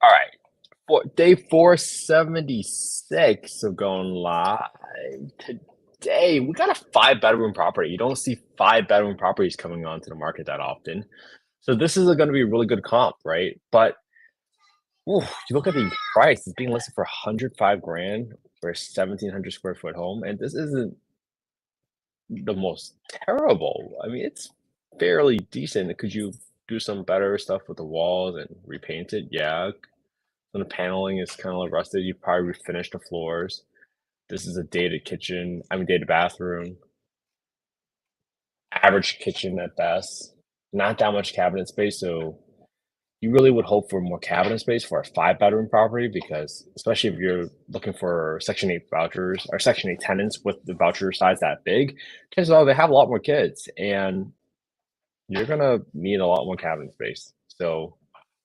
All right. For day 476 of going live today, we got a 5 bedroom property. You don't see 5 bedroom properties coming onto the market that often. So this is going to be a really good comp, right? But ooh, you look at the price, it's being listed for 105 grand for a 1700 square foot home. And this isn't the most terrible. I mean, it's fairly decent. Could you do some better stuff with the walls and repaint it? Yeah. And the paneling is kind of like rusted. You probably refinish the floors. This is a dated kitchen. I mean, dated bathroom. Average kitchen at best. Not that much cabinet space, so you really would hope for more cabinet space for a 5 bedroom property because especially if you're looking for Section 8 vouchers or Section 8 tenants with the voucher size that big, chances are they have a lot more kids and you're gonna need a lot more cabinet space. So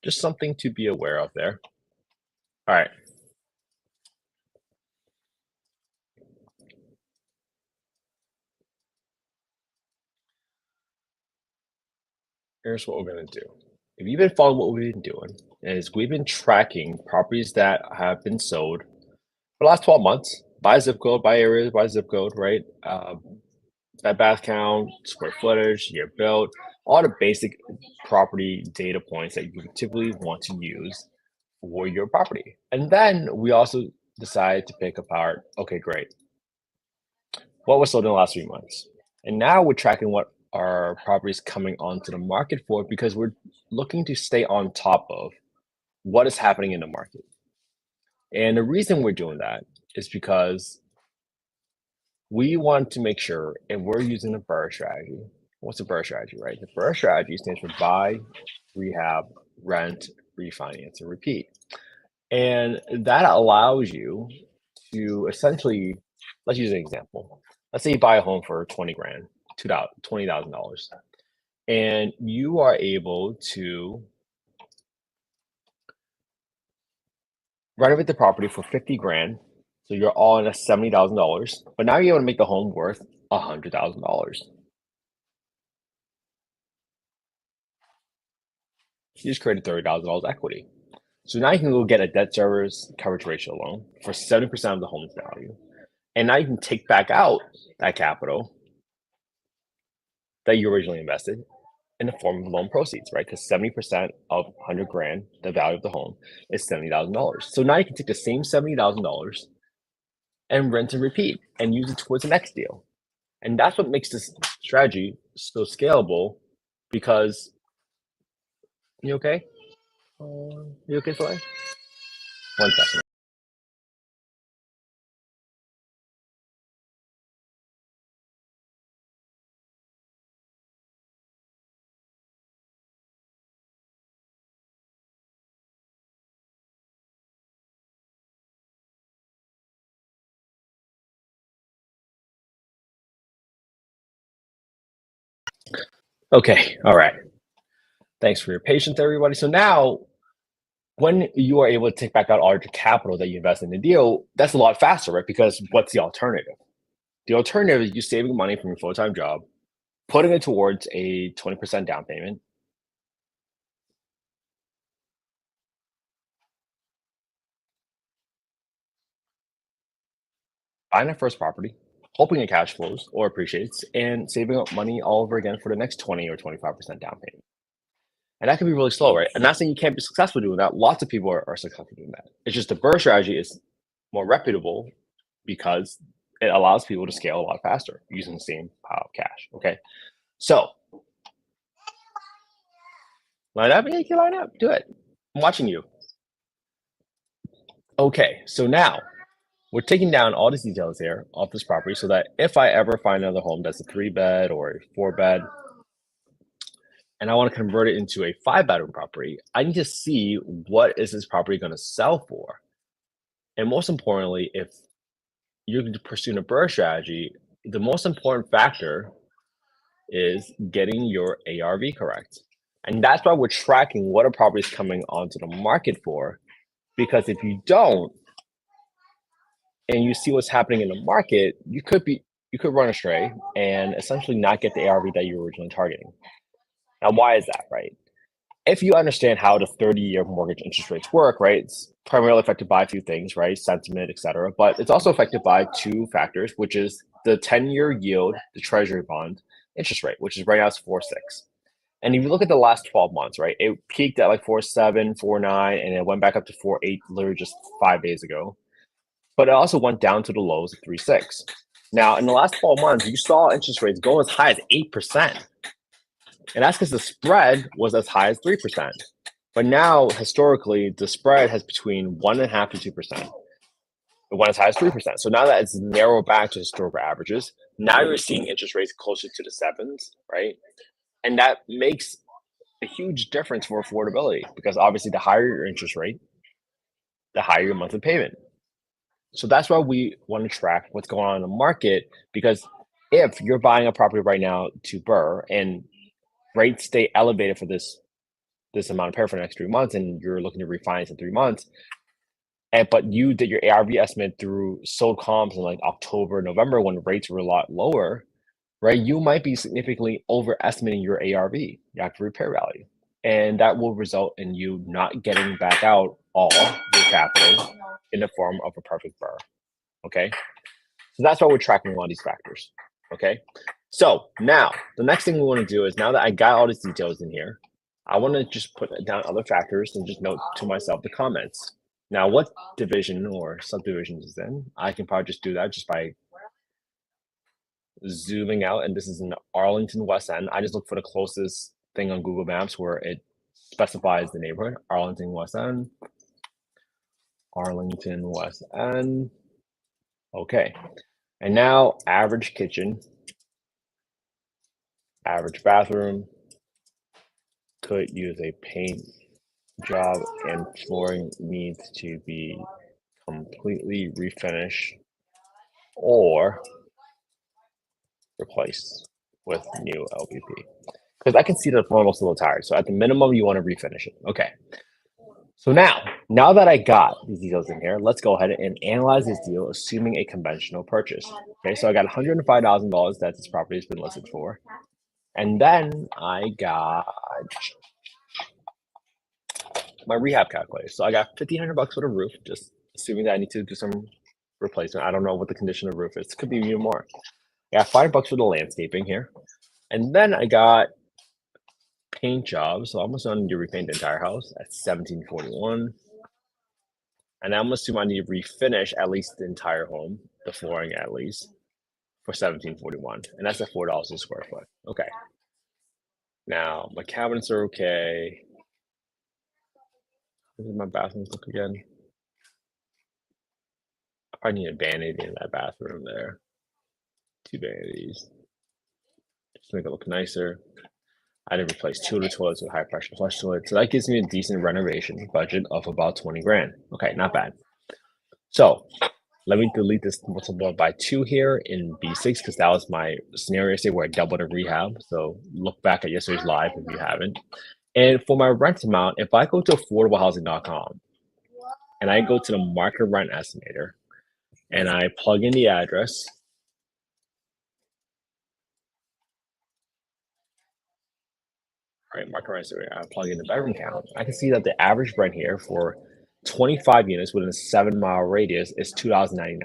just something to be aware of there. All right. Here's what we're gonna do. If you've been following what we've been doing, is we've been tracking properties that have been sold for the last 12 months by zip code, by area, by zip code, right? Bed bath count, square footage, year built, all the basic property data points that you typically want to use for your property. And then we also decided to pick apart, okay, great. What was sold in the last 3 months? And now we're tracking what our properties coming onto the market for because we're looking to stay on top of what is happening in the market. And the reason we're doing that is because we want to make sure if we're using the BRRRR strategy, what's the BRRRR strategy, right? The BRRRR strategy stands for buy, rehab, rent, refinance, and repeat. And that allows you to essentially, let's use an example. Let's say you buy a home for 20 grand, $20,000, and you are able to renovate the property for 50 grand. So you're all in at $70,000, but now you're able to make the home worth $100,000. You just created $30,000 equity. So now you can go get a debt service coverage ratio loan for 70% of the home's value. And now you can take back out that capital that you originally invested in the form of loan proceeds, right? Because 70% of 100 grand, the value of the home, is $70,000. So now you can take the same $70,000 and rent and repeat and use it towards the next deal. And that's what makes this strategy so scalable because you okay? You okay, Soleil? 1 second. Okay, all right. Thanks for your patience, everybody. So now, when you are able to take back out all your capital that you invest in the deal, that's a lot faster, right? Because what's the alternative? The alternative is you saving money from your full-time job, putting it towards a 20% down payment, buying a first property, hoping it cash flows or appreciates, and saving up money all over again for the next 20 or 25% down payment. And that can be really slow, right? I'm not saying you can't be successful doing that. Lots of people are successful doing that. It's just the BRRRR strategy is more reputable because it allows people to scale a lot faster using the same pile of cash. Okay. So line up, yeah, you can line up, do it. I'm watching you. Okay, so now we're taking down all these details here off this property so that if I ever find another home that's a 3-bed or a 4-bed, and I want to convert it into a 5 bedroom property, I need to see what is this property going to sell for. And most importantly, if you're pursuing a BRRRR strategy, the most important factor is getting your ARV correct. And that's why we're tracking what a property is coming onto the market for. Because if you don't, and you see what's happening in the market, you could run astray and essentially not get the ARV that you were originally targeting. Now, why is that, right? if you understand how the 30-year mortgage interest rates work, right, it's primarily affected by a few things, right, sentiment, etc. But it's also affected by two factors, which is the 10-year yield, the treasury bond interest rate, which is right now it's 4.6. And if you look at the last 12 months, right, it peaked at like 4.7, 4.9, and it went back up to 4.8 literally just 5 days ago. But it also went down to the lows of 3.6. Now, in the last 12 months, you saw interest rates go as high as 8%. And that's because the spread was as high as 3%. But now, historically, the spread has between 1.5% to 2%. It went as high as 3%. So now that it's narrowed back to historical averages, now you're seeing interest rates closer to the sevens, right? And that makes a huge difference for affordability because obviously the higher your interest rate, the higher your monthly payment. So that's why we want to track what's going on in the market, because if you're buying a property right now to BRRRR and rates stay elevated for this amount of period for the next 3 months, and you're looking to refinance in 3 months, but you did your ARV estimate through sold comps in like October, November when rates were a lot lower, right? You might be significantly overestimating your ARV, your active repair value, and that will result in you not getting back out all your capital in the form of a perfect BRRRR. Okay, so that's why we're tracking all these factors. Okay, so now the next thing we want to do is, now that I got all these details in here, I want to just put down other factors and just note to myself the comments. Now, what division or subdivision is in? I can probably just do that just by zooming out, and this is in Arlington West End. I just look for the closest thing on Google Maps where it specifies the neighborhood, Arlington West End. Arlington West End. Okay, and now average kitchen, average bathroom, could use a paint job, and flooring needs to be completely refinished or replaced with new LPP. Because I can see that the flooring looks a little tired. So at the minimum, you want to refinish it. Okay. So now that I got these details in here, let's go ahead and analyze this deal, assuming a conventional purchase. Okay, so I got $105,000 that this property has been listed for. And then I got my rehab calculator. So I got $1,500 for the roof, just assuming that I need to do some replacement. I don't know what the condition of the roof is. It could be even more. I got $5 for the landscaping here. And then I got paint jobs. So I'm going to repaint the entire house at $1,741. And I'm assuming I need to refinish at least the entire home, the flooring at least, for $1,741. And that's at $4 a square foot. Okay. Now my cabinets are okay. How does my bathroom look again? I probably need a vanity in that bathroom there. 2 vanities. Just to make it look nicer. I did replace 2 of the toilets with high pressure flush toilets. So that gives me a decent renovation budget of about 20 grand. Okay, not bad. So let me delete this multiple by 2 here in B6 because that was my scenario where I doubled a rehab. So look back at yesterday's live if you haven't. And for my rent amount, if I go to affordablehousing.com and I go to the market rent estimator and I plug in the address, right, market rent estimator, I plug in the bedroom count, I can see that the average rent here for 25 units within a 7-mile radius is $2.99.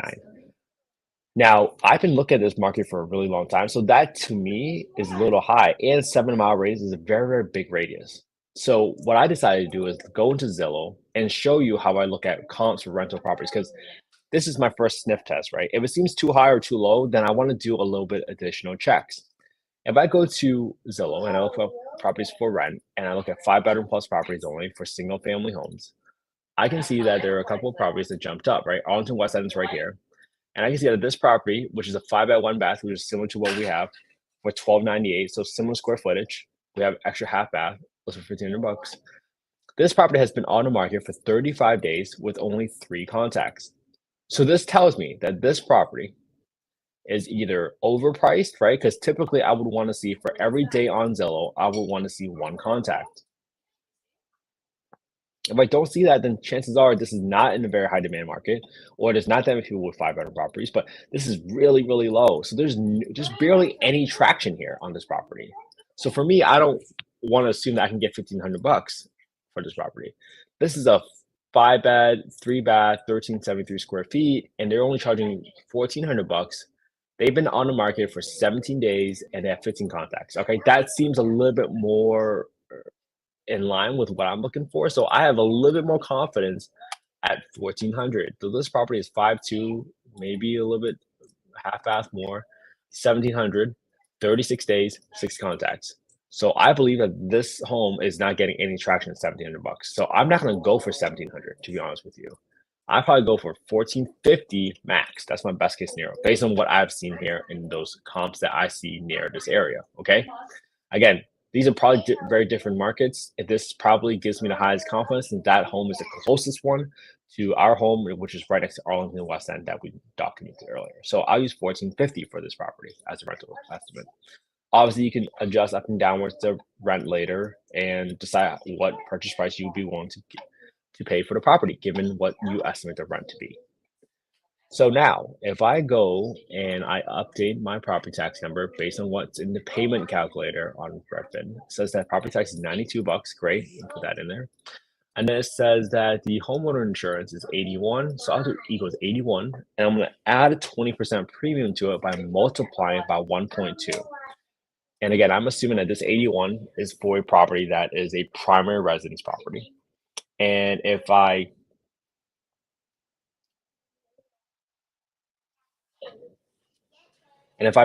Now, I've been looking at this market for a really long time, so that to me is a little high, and 7-mile radius is a very, very big radius. So what I decided to do is go into Zillow and show you how I look at comps for rental properties, because this is my first sniff test, right? If it seems too high or too low, then I want to do a little bit additional checks. If I go to Zillow and I look up properties for rent, and I look at 5-bedroom plus properties only for single family homes, I can see that there are a couple of properties that jumped up, right? Arlington West End is right here. And I can see that this property, which is a 5-bed, 1-bath, which is similar to what we have, for $1,298, so similar square footage. We have extra half bath, those for $1,500. This property has been on the market for 35 days with only 3 contacts. So this tells me that this property is either overpriced, right? Because typically I would want to see, for every day on Zillow, I would want to see 1 contact. If I don't see that, then chances are this is not in a very high demand market, or there's not that many people with 5-bedroom properties, but this is really, really low. So there's just barely any traction here on this property. So for me, I don't want to assume that I can get $1,500 for this property. This is a 5-bed, 3-bath, 1,373 square feet, and they're only charging $1,400. They've been on the market for 17 days and they have 15 contacts. Okay, that seems a little bit more in line with what I'm looking for. So I have a little bit more confidence at 1,400. So this property is 5.2, maybe a little bit half-bath more, 1,700, 36 days, 6 contacts. So I believe that this home is not getting any traction at $1,700. So I'm not going to go for 1,700, to be honest with you. I probably go for 1,450 max. That's my best case scenario based on what I've seen here in those comps that I see near this area. Okay. Again, these are probably very different markets. This probably gives me the highest confidence, and that home is the closest one to our home, which is right next to Arlington West End that we documented earlier. So I'll use 1,450 for this property as a rental estimate. Obviously, you can adjust up and downwards the rent later and decide what purchase price you'd be willing to pay for the property, given what you estimate the rent to be. So now, if I go and I update my property tax number based on what's in the payment calculator on Redfin, it says that property tax is $92. Great, put that in there. And then it says that the homeowner insurance is 81, so I'll do equals 81, and I'm going to add a 20% premium to it by multiplying by 1.2. And again, I'm assuming that this 81 is for a property that is a primary residence property. And if I'm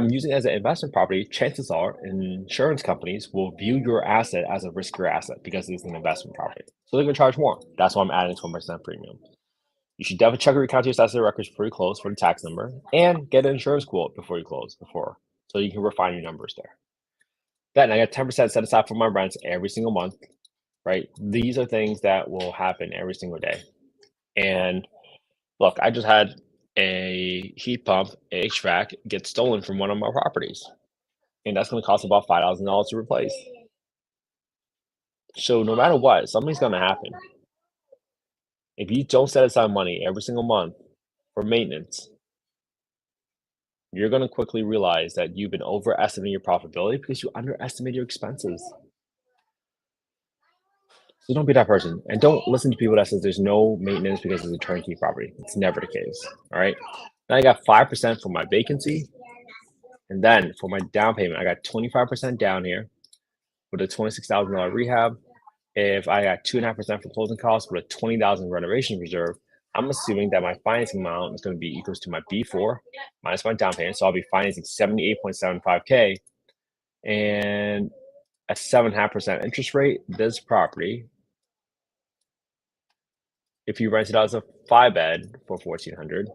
using it as an investment property, chances are insurance companies will view your asset as a riskier asset because it's an investment property. So they're going to charge more. That's why I'm adding 20% premium. You should definitely check your county assessor records before you close for the tax number and get an insurance quote before you close, so you can refine your numbers there. Then I got 10% set aside for my rents every single month, right? These are things that will happen every single day. And look, I just had a heat pump HVAC get stolen from one of my properties, and that's going to cost about $5,000 to replace. So no matter what, something's going to happen. If you don't set aside money every single month for maintenance, you're going to quickly realize that you've been overestimating your profitability because you underestimate your expenses. So don't be that person, and don't listen to people that says there's no maintenance because it's a turnkey property. It's never the case. All right. Then I got 5% for my vacancy, and then for my down payment, I got 25% down here with a $26,000 rehab. If I got 2.5% for closing costs with a $20,000 renovation reserve, I'm assuming that my financing amount is going to be equals to my B4 minus my down payment. So I'll be financing 78.75K and a 7.5% interest rate. This property, if you rent it out as a 5-bed for $1,400,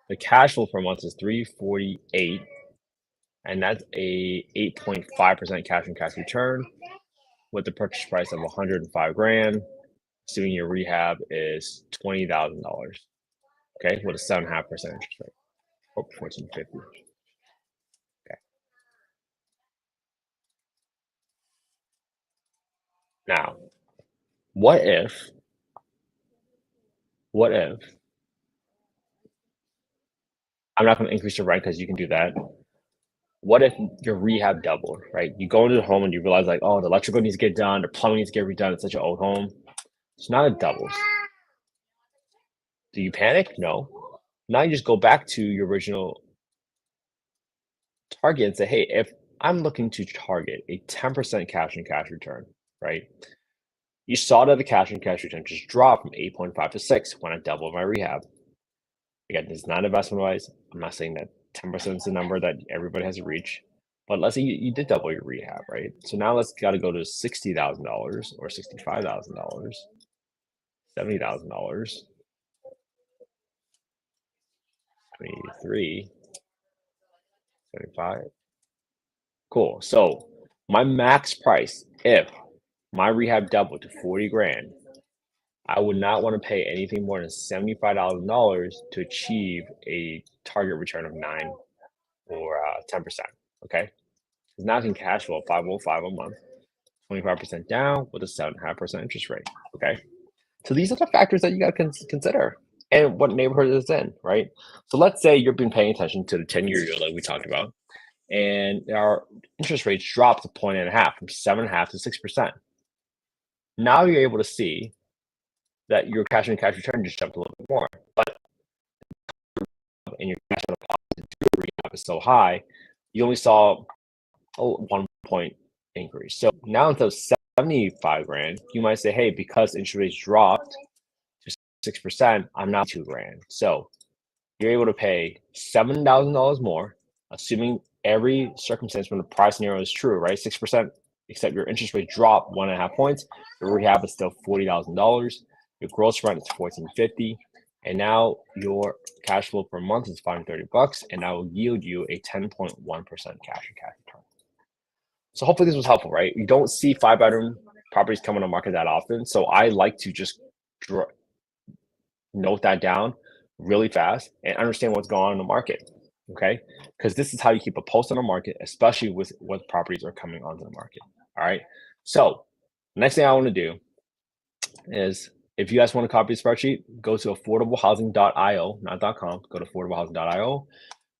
the cash flow per month is $348, and that's a 8.5% cash on cash return with the purchase price of $105,000. Assuming your rehab is $20,000. Okay, with a 7.5% interest rate. Oh, 1,450. Okay. Now, what if I'm not going to increase your rent because you can do that. What if your rehab doubled, right? You go into the home and you realize, like, oh, the electrical needs to get done, the plumbing needs to get redone. It's such an old home. It's not a doubles. Do you panic? No. Now you just go back to your original target and say, hey, if I'm looking to target a 10% cash on cash return, right? You saw that the cash on cash return just dropped from 8.5 to 6 when I doubled my rehab. Again, this is not investment wise. I'm not saying that 10% is the number that everybody has to reach, but let's say you did double your rehab, right? So now let's got to go to $60,000 or $65,000, $70,000, 23, 75. Cool. So my max price, if my rehab doubled to 40 grand, I would not want to pay anything more than $75,000 to achieve a target return of 9 or 10%. Okay. Because now I can cash flow 505 a month, 25% down with a 7.5% interest rate. Okay. So these are the factors that you got to consider and what neighborhood it's in, right? So let's say you've been paying attention to the 10-year yield that we talked about, and our interest rates dropped to 1.5 from 7.5 to 6%. Now you're able to see that your cash on cash return just jumped a little bit more, but and your cash on deposit rehab is so high, you only saw a 1 point increase. So now instead of 75 grand, you might say, hey, because interest rates dropped to 6%, I'm now $2,000. So you're able to pay $7,000 more, assuming every circumstance when the price scenario is true, right? 6%, except your interest rate dropped 1.5 points. Your rehab is still $40,000. Your gross rent is $1,450, and now your cash flow per month is $530, and that will yield you a 10.1% cash on cash return. So hopefully this was helpful, right? You don't see 5-bedroom properties come on the market that often, so I like to just note that down really fast and understand what's going on in the market, okay? Because this is how you keep a pulse on the market, especially with what properties are coming onto the market, all right? So next thing I want to do is, if you guys want a copy of the spreadsheet, go to affordablehousing.io, not .com, go to affordablehousing.io,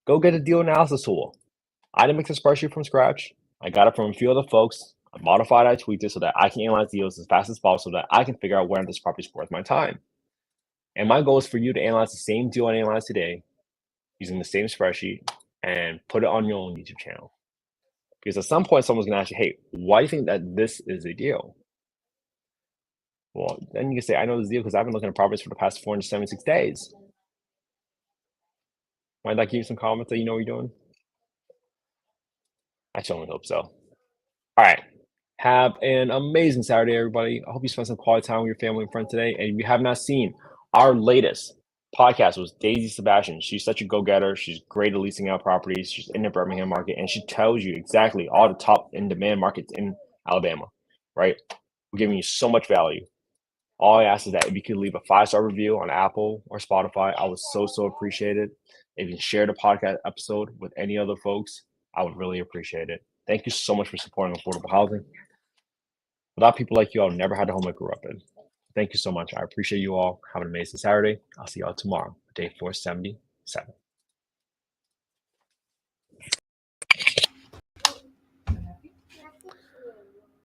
go get a deal analysis tool. I didn't make the spreadsheet from scratch. I got it from a few other folks. I modified, I tweaked it so that I can analyze deals as fast as possible so that I can figure out where this property is worth my time. And my goal is for you to analyze the same deal I analyzed today using the same spreadsheet and put it on your own YouTube channel. Because at some point, someone's going to ask you, hey, why do you think that this is a deal? Well, then you can say, I know this deal because I've been looking at properties for the past 476 days. Might that give you some comments that you know what you're doing? I certainly hope so. All right. Have an amazing Saturday, everybody. I hope you spent some quality time with your family and friends today. And if you have not seen our latest podcast, was Daisy Sebastian. She's such a go-getter. She's great at leasing out properties. She's in the Birmingham market, and she tells you exactly all the top in-demand markets in Alabama, right? We're giving you so much value. All I ask is that if you could leave a 5-star review on Apple or Spotify, I would so appreciate it. If you share the podcast episode with any other folks, I would really appreciate it. Thank you so much for supporting affordable housing. Without people like you, I'll never had the home I grew up in. Thank you so much. I appreciate you all. Have an amazing Saturday. I'll see y'all tomorrow, day 477.